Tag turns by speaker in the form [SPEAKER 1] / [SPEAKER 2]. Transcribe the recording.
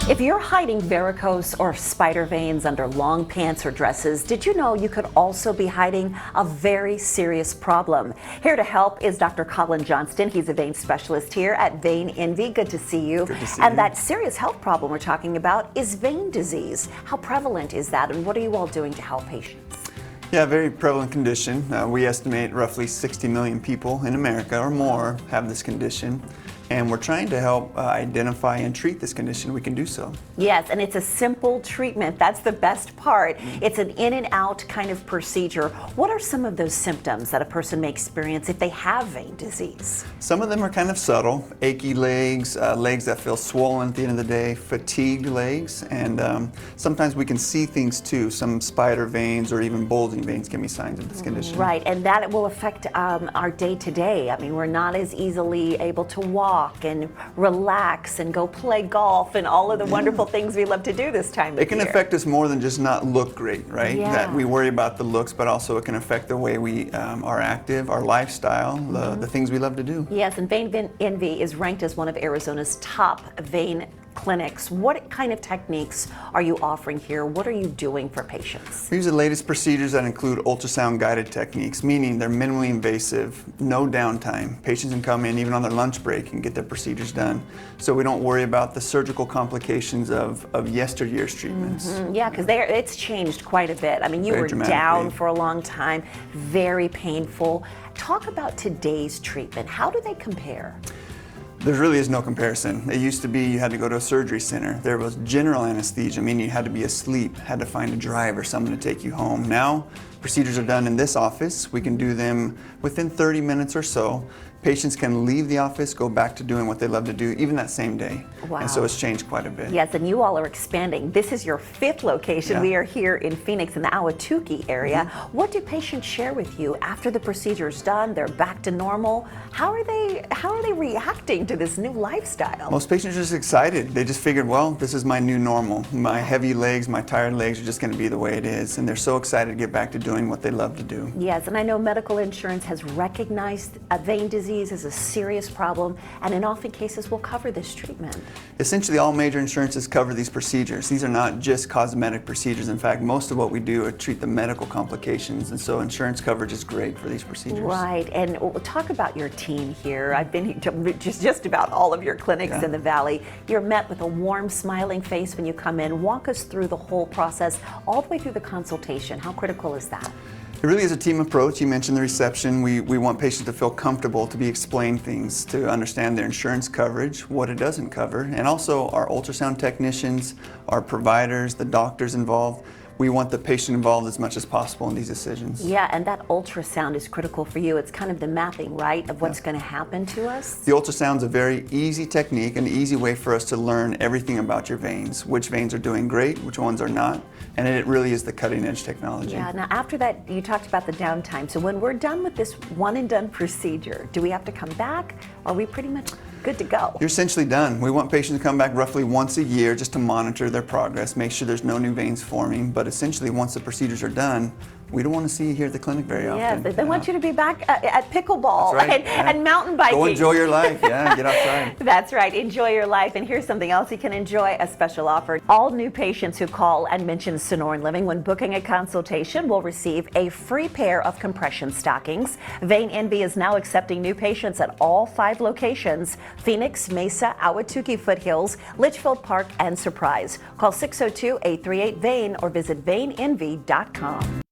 [SPEAKER 1] If you're hiding varicose or spider veins under long pants or dresses, did you know you could also be hiding a very serious problem? Here to help is Dr. Collin Johnston. He's a vein specialist here at Vein Envy. Good to see you.
[SPEAKER 2] Good to see
[SPEAKER 1] and
[SPEAKER 2] you.
[SPEAKER 1] That serious health problem we're talking about is vein disease. How prevalent is that, and what are you all doing to help patients?
[SPEAKER 2] Yeah, very prevalent condition. We estimate roughly 60 million people in America or more have this condition. And we're trying to help identify and treat this condition. We can do so.
[SPEAKER 1] Yes, and it's a simple treatment. That's the best part. It's an in and out kind of procedure. What are some of those symptoms that a person may experience if they have vein disease?
[SPEAKER 2] Some of them are kind of subtle. Achy legs, legs that feel swollen at the end of the day, fatigued legs, and sometimes we can see things too. Some spider veins or even bulging veins can be signs of this condition.
[SPEAKER 1] Right, and that will affect our day-to-day. I mean, we're not as easily able to walk and relax and go play golf and all of the wonderful things we love to do this time of year.
[SPEAKER 2] It can affect us more than just not look great, right?
[SPEAKER 1] Yeah.
[SPEAKER 2] That we worry about the looks, but also it can affect the way we are active, our lifestyle, the things we love to do.
[SPEAKER 1] Yes, and Vein Envy is ranked as one of Arizona's top vein clinics. What kind of techniques are you offering here? What are you doing for patients?
[SPEAKER 2] We use the latest procedures that include ultrasound-guided techniques, meaning they're minimally invasive, no downtime. Patients can come in even on their lunch break and get their procedures done. So we don't worry about the surgical complications of yesteryear's treatments.
[SPEAKER 1] Yeah, because it's changed quite a bit. I mean, you
[SPEAKER 2] Very
[SPEAKER 1] were
[SPEAKER 2] dramatically.
[SPEAKER 1] down for a long time, very painful. Talk about today's treatment. How do they compare?
[SPEAKER 2] There really is no comparison. It used to be you had to go to a surgery center. There was general anesthesia, meaning you had to be asleep, had to find a driver, someone to take you home. Now, procedures are done in this office. We can do them within 30 minutes or so. Patients can leave the office, go back to doing what they love to do, even that same day.
[SPEAKER 1] Wow.
[SPEAKER 2] And so it's changed quite a bit.
[SPEAKER 1] Yes, and you all are expanding. This is your 5th location.
[SPEAKER 2] Yeah.
[SPEAKER 1] We are here in Phoenix in the Ahwatukee area. What do patients share with you after the procedure is done? They're back to normal. How are they reacting to this new lifestyle?
[SPEAKER 2] Most patients are just excited. They just figured, well, this is my new normal. My heavy legs, my tired legs are just going to be the way it is. And they're so excited to get back to doing what they love to do.
[SPEAKER 1] Yes, and I know medical insurance has recognized a vein disease as a serious problem, and in often cases will cover this treatment.
[SPEAKER 2] Essentially, all major insurances cover these procedures. These are not just cosmetic procedures. In fact, most of what we do are treat the medical complications, and so insurance coverage is great for these procedures.
[SPEAKER 1] Right, and we'll talk about your team here. I've been to just about all of your clinics in the Valley. You're met with a warm, smiling face when you come in. Walk us through the whole process, all the way through the consultation. How critical is that?
[SPEAKER 2] It really is a team approach. You mentioned the reception. We want patients to feel comfortable, to be explained things, to understand their insurance coverage, what it doesn't cover, and also our ultrasound technicians, our providers, the doctors involved. We want the patient involved as much as possible in these decisions.
[SPEAKER 1] Yeah, and that ultrasound is critical for you. It's kind of the mapping, right, of what's going to happen to us?
[SPEAKER 2] The ultrasound's a very easy technique, an easy way for us to learn everything about your veins, which veins are doing great, which ones are not, and it really is the cutting edge technology.
[SPEAKER 1] Yeah, now after that, you talked about the downtime. So when we're done with this one and done procedure, do we have to come back? Or are we pretty much good to go?
[SPEAKER 2] You're essentially done. We want patients to come back roughly once a year just to monitor their progress, make sure there's no new veins forming, but essentially once the procedures are done, we don't want to see you here at the clinic very often.
[SPEAKER 1] Yeah, they want you to be back at pickleball
[SPEAKER 2] That's right,
[SPEAKER 1] and mountain biking.
[SPEAKER 2] Go enjoy your life, get outside.
[SPEAKER 1] That's right, enjoy your life. And here's something else you can enjoy, a special offer. All new patients who call and mention Sonoran Living when booking a consultation will receive a free pair of compression stockings. Vein Envy is now accepting new patients at all 5 locations: Phoenix, Mesa, Ahwatukee Foothills, Litchfield Park, and Surprise. Call 602-838-VEIN or visit veinenvy.com.